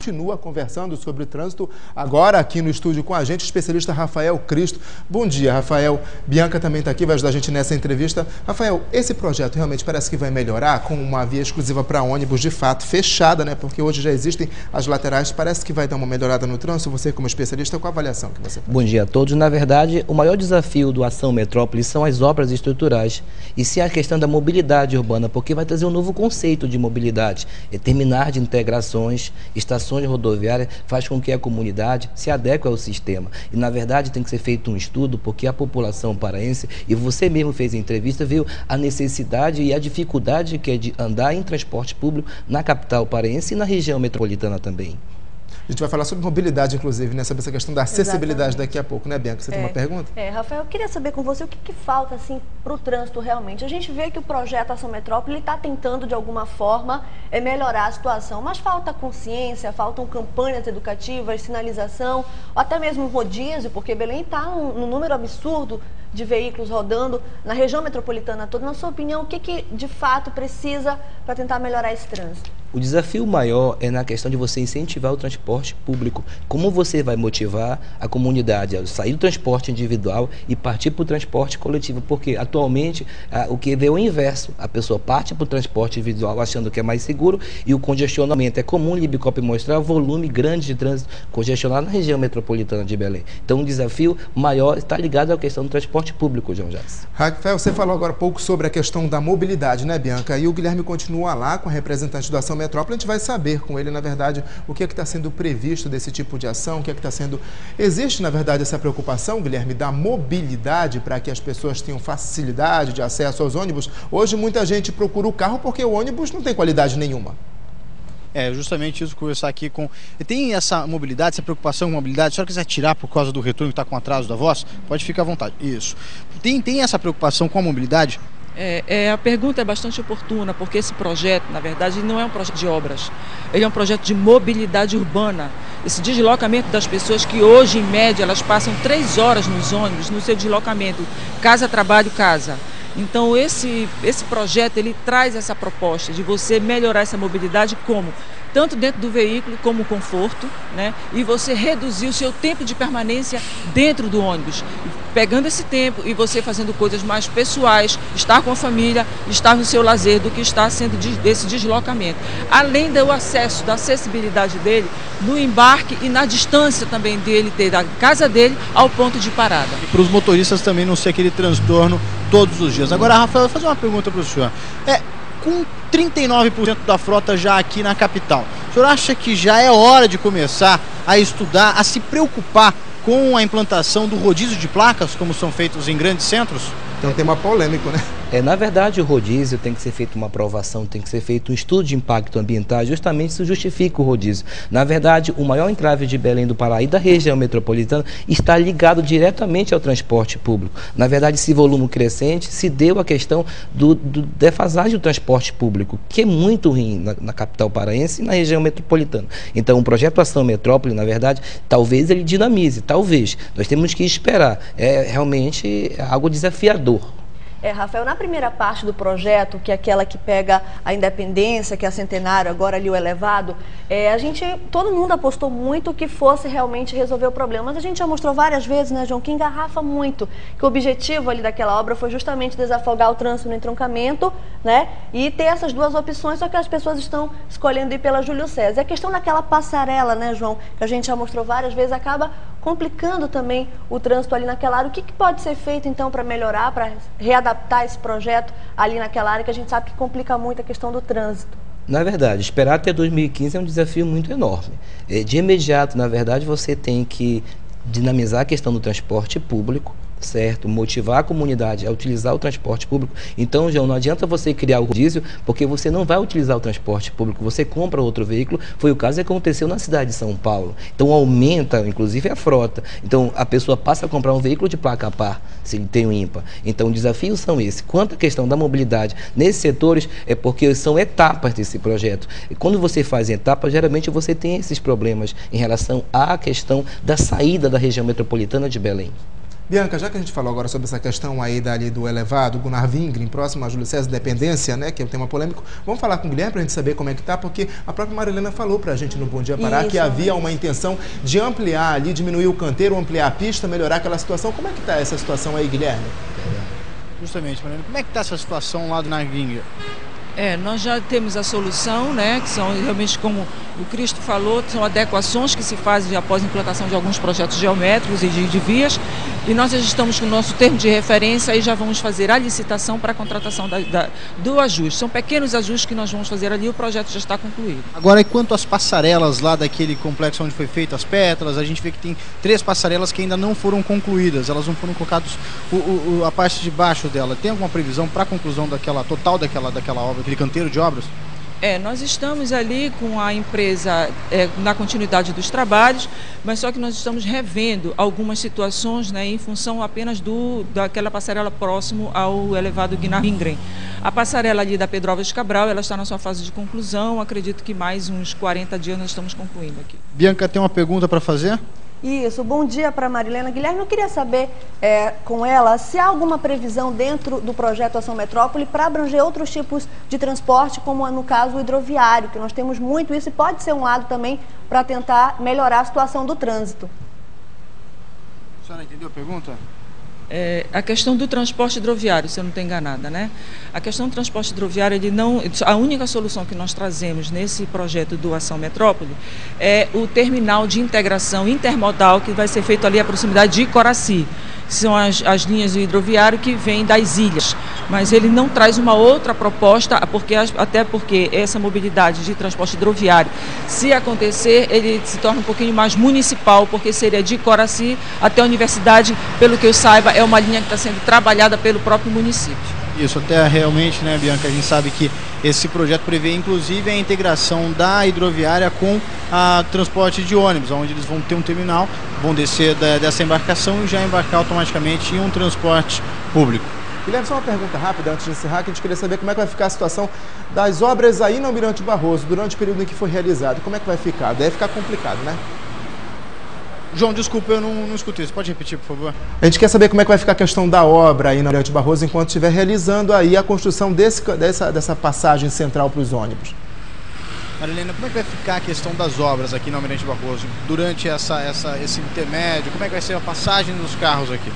Continua conversando sobre o trânsito agora aqui no estúdio com a gente, o especialista Rafael Cristo. Bom dia, Rafael. Bianca também está aqui, vai ajudar a gente nessa entrevista. Rafael, esse projeto realmente parece que vai melhorar com uma via exclusiva para ônibus, de fato, fechada, né? Porque hoje já existem as laterais, parece que vai dar uma melhorada no trânsito. Você, como especialista, qual a avaliação que você faz? Bom dia a todos. Na verdade, o maior desafio do Ação Metrópole são as obras estruturais e sim a questão da mobilidade urbana, porque vai trazer um novo conceito de mobilidade, terminar de integrações, estações rodoviárias, faz com que a comunidade se adeque ao sistema. E, na verdade, tem que ser feito um estudo, porque a população paraense, e você mesmo fez a entrevista, viu a necessidade e a dificuldade que é de andar em transporte público na capital paraense e na região metropolitana também. A gente vai falar sobre mobilidade, inclusive, né? Sobre essa questão da acessibilidade daqui a pouco, né, Bianca? Você tem uma pergunta? Rafael, eu queria saber com você o que falta, assim, para o trânsito realmente. A gente vê que o projeto Ação Metrópole está tentando, de alguma forma, melhorar a situação, mas falta consciência, faltam campanhas educativas, sinalização, ou até mesmo rodízio, porque Belém está num número absurdo de veículos rodando na região metropolitana toda. Na sua opinião, o que de fato precisa para tentar melhorar esse trânsito? O desafio maior é na questão de você incentivar o transporte público. Como você vai motivar a comunidade a sair do transporte individual e partir para o transporte coletivo? Porque atualmente o que vê é o inverso. A pessoa parte para o transporte individual achando que é mais seguro e o congestionamento. É comum o Libicop mostrar volume grande de trânsito congestionado na região metropolitana de Belém. Então o desafio maior está ligado à questão do transporte público, João Jacques. Rafael, você falou agora há pouco sobre a questão da mobilidade, né, Bianca? E o Guilherme continua lá com a representante do Ação Metrópole. A gente vai saber com ele, na verdade, o que é que está sendo previsto desse tipo de ação, o que é que está sendo... Existe, na verdade, essa preocupação, Guilherme, da mobilidade para que as pessoas tenham facilidade de acesso aos ônibus? Hoje muita gente procura o carro porque o ônibus não tem qualidade nenhuma. É justamente isso, conversar aqui com... Tem essa mobilidade, essa preocupação com mobilidade, se a senhora quiser tirar por causa do retorno que está com atraso da voz, pode ficar à vontade. Isso. Tem essa preocupação com a mobilidade? A pergunta é bastante oportuna, porque esse projeto, na verdade, não é um projeto de obras, ele é um projeto de mobilidade urbana. Esse deslocamento das pessoas que hoje, em média, elas passam 3 horas nos ônibus, no seu deslocamento, casa, trabalho, casa. Então esse projeto, ele traz essa proposta de você melhorar essa mobilidade como? Tanto dentro do veículo como conforto, né? E você reduzir o seu tempo de permanência dentro do ônibus, pegando esse tempo e você fazendo coisas mais pessoais, estar com a família, estar no seu lazer, do que está sendo desse deslocamento. Além do acesso, da acessibilidade dele, no embarque e na distância também dele, da casa dele ao ponto de parada. E para os motoristas também não ser aquele transtorno todos os dias. Agora, Rafael, eu vou fazer uma pergunta para o senhor. Com 39% da frota já aqui na capital, o senhor acha que já é hora de começar a estudar, a se preocupar com a implantação do rodízio de placas, como são feitos em grandes centros? Então tem uma polêmica, né? Na verdade, o rodízio tem que ser feito uma aprovação, tem que ser feito um estudo de impacto ambiental, justamente isso justifica o rodízio. Na verdade, o maior entrave de Belém do Pará e da região metropolitana está ligado diretamente ao transporte público. Na verdade, esse volume crescente se deu à questão do defasagem do transporte público, que é muito ruim na capital paraense e na região metropolitana. Então, o projeto Ação Metrópole, na verdade, talvez ele dinamize, talvez. Nós temos que esperar. É realmente algo desafiador. Rafael, na primeira parte do projeto, que é aquela que pega a Independência, que é a Centenário, agora ali o Elevado, todo mundo apostou muito que fosse realmente resolver o problema. Mas a gente já mostrou várias vezes, né, João, que engarrafa muito, que o objetivo ali daquela obra foi justamente desafogar o trânsito no entroncamento, né, e ter essas duas opções, só que as pessoas estão escolhendo ir pela Júlio César. E a questão daquela passarela, né, João, que a gente já mostrou várias vezes, acaba complicando também o trânsito ali naquela área. O que pode ser feito, então, para melhorar, para readaptar esse projeto ali naquela área, que a gente sabe que complica muito a questão do trânsito? Na verdade, esperar até 2015 é um desafio muito enorme. De imediato, na verdade, você tem que dinamizar a questão do transporte público, certo? Motivar a comunidade a utilizar o transporte público. Então, João, não adianta você criar o rodízio, porque você não vai utilizar o transporte público, você compra outro veículo. Foi o caso que aconteceu na cidade de São Paulo. Então, aumenta, inclusive, a frota. Então, a pessoa passa a comprar um veículo de placa par, se ele tem o ímpar. Então, desafios são esses. Quanto à questão da mobilidade nesses setores, é porque são etapas desse projeto. E quando você faz etapas, geralmente você tem esses problemas em relação à questão da saída da região metropolitana de Belém. Bianca, já que a gente falou agora sobre essa questão aí dali do elevado, Gunnar Wingren, próximo a Júlio César Dependência, né, que é um tema polêmico, vamos falar com o Guilherme para a gente saber como é que tá, porque a própria Marilena falou para a gente no Bom Dia Pará que havia uma intenção de ampliar ali, diminuir o canteiro, ampliar a pista, melhorar aquela situação. Como é que tá essa situação aí, Guilherme? Justamente, Marilena, como é que tá essa situação lá do Narguinga? Nós já temos a solução, né, que são realmente, como o Cristo falou, são adequações que se fazem após a implantação de alguns projetos geométricos e de vias, e nós já estamos com o nosso termo de referência e já vamos fazer a licitação para a contratação do ajuste. São pequenos ajustes que nós vamos fazer ali e o projeto já está concluído. Agora, e quanto às passarelas lá daquele complexo onde foi feita as pétalas, a gente vê que tem 3 passarelas que ainda não foram concluídas, elas não foram colocadas a parte de baixo dela. Tem alguma previsão para a conclusão total daquela obra, aquele canteiro de obras? Nós estamos ali com a empresa na continuidade dos trabalhos, mas só que nós estamos revendo algumas situações, né, em função apenas daquela passarela próximo ao elevado Gunnar Wingren. A passarela ali da Pedro Álvares Cabral, ela está na sua fase de conclusão, acredito que mais uns 40 dias nós estamos concluindo aqui. Bianca, tem uma pergunta para fazer? Isso, bom dia para Marilena. Guilherme, eu queria saber com ela se há alguma previsão dentro do projeto Ação Metrópole para abranger outros tipos de transporte, como no caso o hidroviário, que nós temos muito isso e pode ser um lado também para tentar melhorar a situação do trânsito. A senhora entendeu a pergunta? A questão do transporte hidroviário, se eu não estou enganada, né? A questão do transporte hidroviário, a única solução que nós trazemos nesse projeto do Ação Metrópole é o terminal de integração intermodal que vai ser feito ali à proximidade de Coraci. São as linhas do hidroviário que vêm das ilhas, mas ele não traz uma outra proposta, até porque essa mobilidade de transporte hidroviário, se acontecer, ele se torna um pouquinho mais municipal, porque seria de Coraci até a universidade, pelo que eu saiba, é uma linha que está sendo trabalhada pelo próprio município. Isso, até realmente, né, Bianca, a gente sabe que esse projeto prevê inclusive a integração da hidroviária com a transporte de ônibus, onde eles vão ter um terminal, vão descer dessa embarcação e já embarcar automaticamente em um transporte público. Guilherme, só uma pergunta rápida antes de encerrar, que a gente queria saber como é que vai ficar a situação das obras aí no Almirante Barroso, durante o período em que foi realizado. Como é que vai ficar? Deve ficar complicado, né? João, desculpa, eu não escutei. Você pode repetir, por favor? A gente quer saber como é que vai ficar a questão da obra aí no Almirante Barroso enquanto estiver realizando aí a construção dessa passagem central para os ônibus. Marilena, como é que vai ficar a questão das obras aqui no Almirante Barroso durante esse intermédio? Como é que vai ser a passagem dos carros aqui?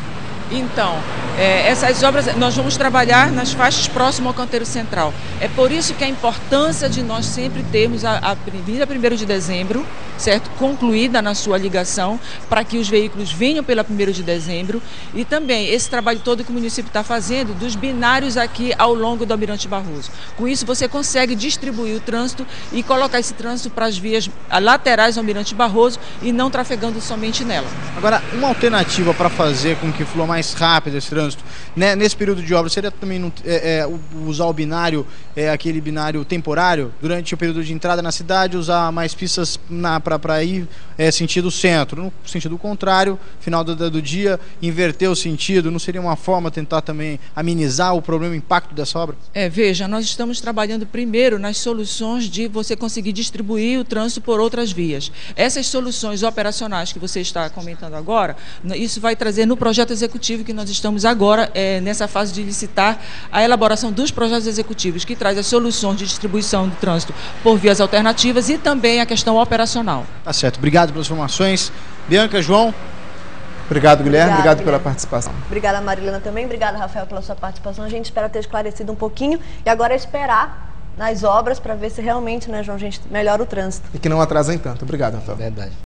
Então, essas obras, nós vamos trabalhar nas faixas próximas ao canteiro central. É por isso que a importância de nós sempre termos a Avenida 1º de Dezembro, certo? Concluída na sua ligação, para que os veículos venham pela 1º de Dezembro. E também esse trabalho todo que o município está fazendo dos binários aqui ao longo do Almirante Barroso. Com isso, você consegue distribuir o trânsito e colocar esse trânsito para as vias laterais do Almirante Barroso e não trafegando somente nela. Agora, uma alternativa para fazer com que flua mais rápido esse trânsito, né, nesse período de obra, seria também usar o binário, aquele binário temporário, durante o período de entrada na cidade, usar mais pistas para ir sentido centro, no sentido contrário, final do dia, inverter o sentido, não seria uma forma de tentar também amenizar o problema, o impacto dessa obra? Veja, nós estamos trabalhando primeiro nas soluções de você conseguir distribuir o trânsito por outras vias. Essas soluções operacionais que você está comentando agora, isso vai trazer no projeto executivo que nós estamos agora nessa fase de licitar a elaboração dos projetos executivos, que traz as soluções de distribuição do trânsito por vias alternativas e também a questão operacional. Tá certo, obrigado pelas informações. Bianca, João. Obrigado, Guilherme. Obrigado pela participação. Obrigada, Marilena, também. Obrigada, Rafael, pela sua participação. A gente espera ter esclarecido um pouquinho e agora é esperar nas obras para ver se realmente, né, João, a gente melhora o trânsito. E que não atrasem tanto. Obrigado, Rafael. Verdade.